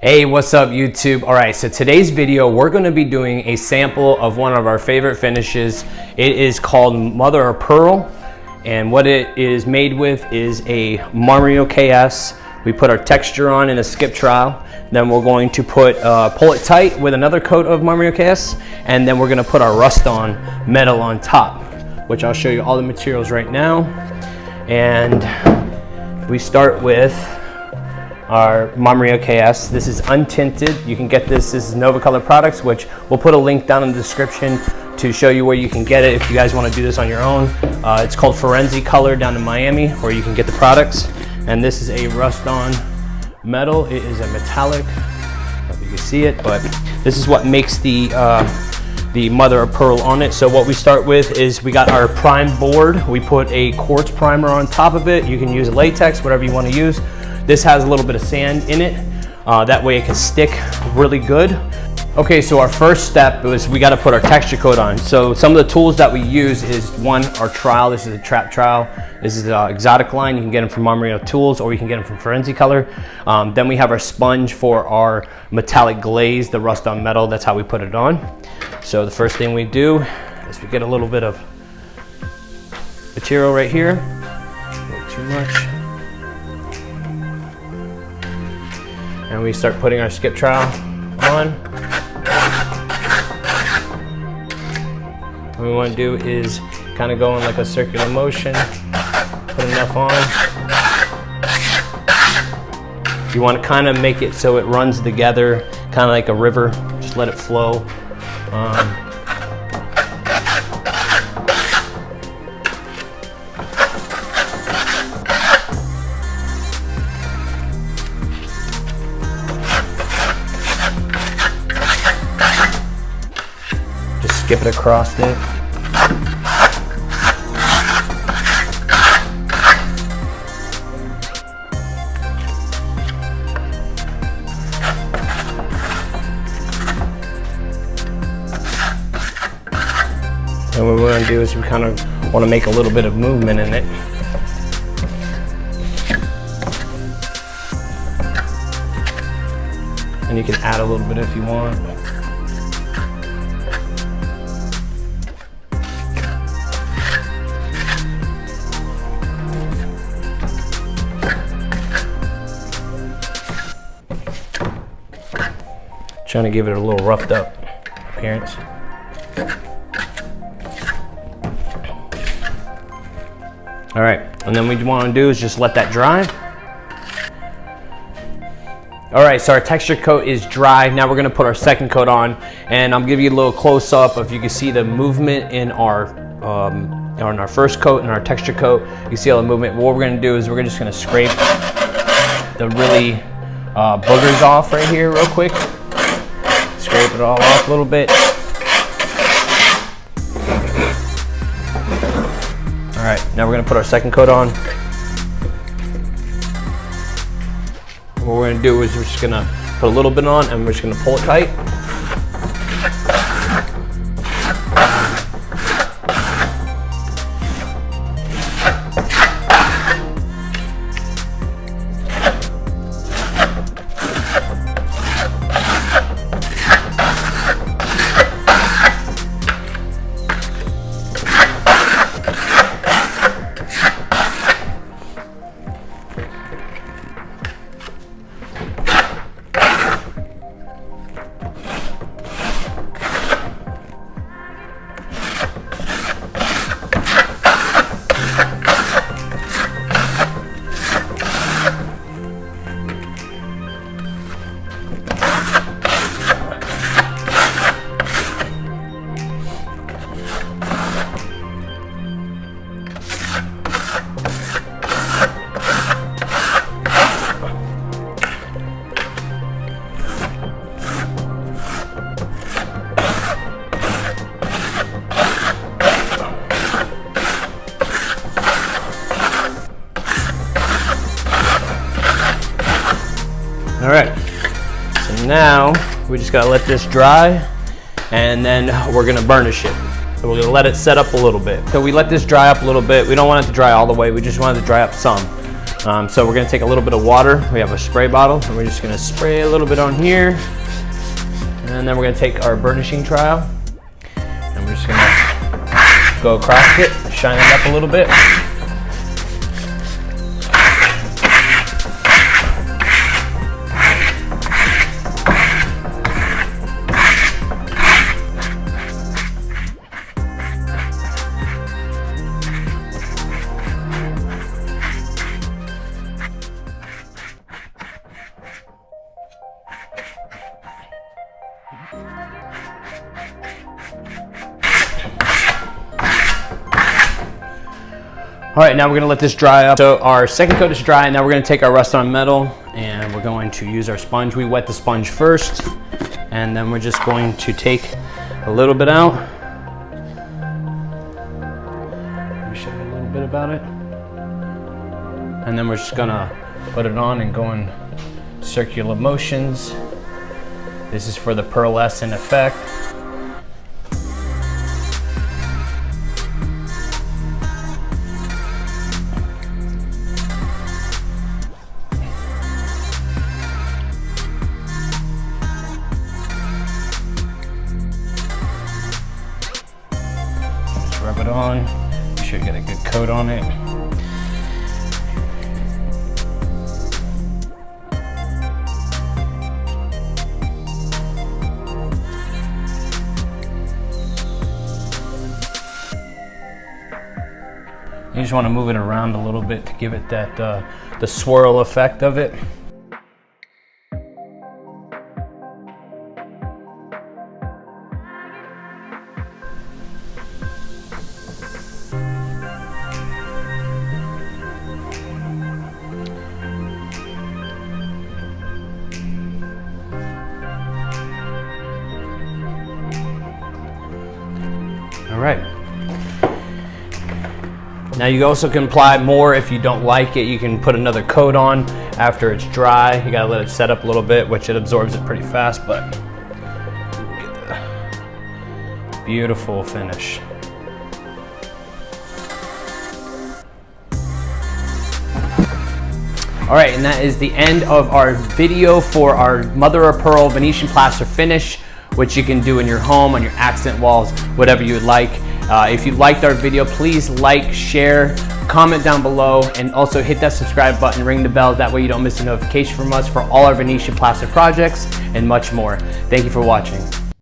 Hey, what's up YouTube? All right, so today's video, we're gonna be doing a sample of one of our favorite finishes. It is called Mother of Pearl, and what it is made with is a Marmorino KS. We put our texture on in a skip trowel. Then we're going to pull it tight with another coat of Marmorino KS, and then we're gonna put our Ruston Metal on top, which I'll show you all the materials right now. And we start with our Marmorino KS. This is untinted. You can get this is Novacolor products, which we'll put a link down in the description to show you where you can get it if you guys want to do this on your own. It's called Firenzecolor down in Miami, where you can get the products. And this is a Ruston Metal. It is a metallic. I don't know if you can see it, but this is what makes the Mother of Pearl on it. So what we start with is we got our prime board. We put a quartz primer on top of it. You can use latex, whatever you want to use. This has a little bit of sand in it. That way it can stick really good. Okay, so our first step is we got to put our texture coat on. So some of the tools that we use is one, our trowel. This is a trap trowel. This is an exotic line. You can get them from Marmorino Tools, or you can get them from Firenzecolor. Then we have our sponge for our metallic glaze, the Ruston Metal. That's how we put it on. So the first thing we do is we get a little bit of material right here. Not too much. And we start putting our skip trowel on. What we want to do is kind of go in like a circular motion, put enough on. You want to kind of make it so it runs together, kind of like a river, just let it flow. Skip it across it. And what we're going to do is we kind of want to make a little bit of movement in it. And you can add a little bit if you want. Trying to give it a little roughed up appearance. All right, and then what you want to do is just let that dry. All right, so our texture coat is dry. Now we're gonna put our second coat on, and I'm giving you a little close up if you can see the movement in our first coat and our texture coat. You see all the movement. What we're gonna do is we're just gonna scrape the really boogers off right here real quick. Scrape it all off a little bit. All right, now we're gonna put our second coat on. What we're gonna do is we're just gonna put a little bit on and we're just gonna pull it tight. All right, so now we just gotta let this dry, and then we're gonna burnish it. So we're gonna let it set up a little bit. So we let this dry up a little bit. We don't want it to dry all the way, we just want it to dry up some. So we're gonna take a little bit of water. We have a spray bottle, and we're just gonna spray a little bit on here. And then we're gonna take our burnishing trowel, and we're just gonna go across it, shine it up a little bit. All right, now we're gonna let this dry up. So our second coat is dry, and now we're gonna take our Ruston Metal, and we're going to use our sponge. We wet the sponge first, and then we're just going to take a little bit out. Let me show you a little bit about it. And then we're just gonna put it on and go in circular motions. This is for the Pearlescent Effect. Rub it on, make sure you get a good coat on it. You just want to move it around a little bit to give it that the swirl effect of it. All right. Now you also can apply more if you don't like it. You can put another coat on after it's dry. You gotta let it set up a little bit, which it absorbs it pretty fast, but get the beautiful finish. All right, and that is the end of our video for our mother of pearl Venetian plaster finish, which you can do in your home, on your accent walls, whatever you would like. If you liked our video, please like, share, comment down below, and also hit that subscribe button, ring the bell. That way you don't miss a notification from us for all our Venetian plaster projects and much more. Thank you for watching.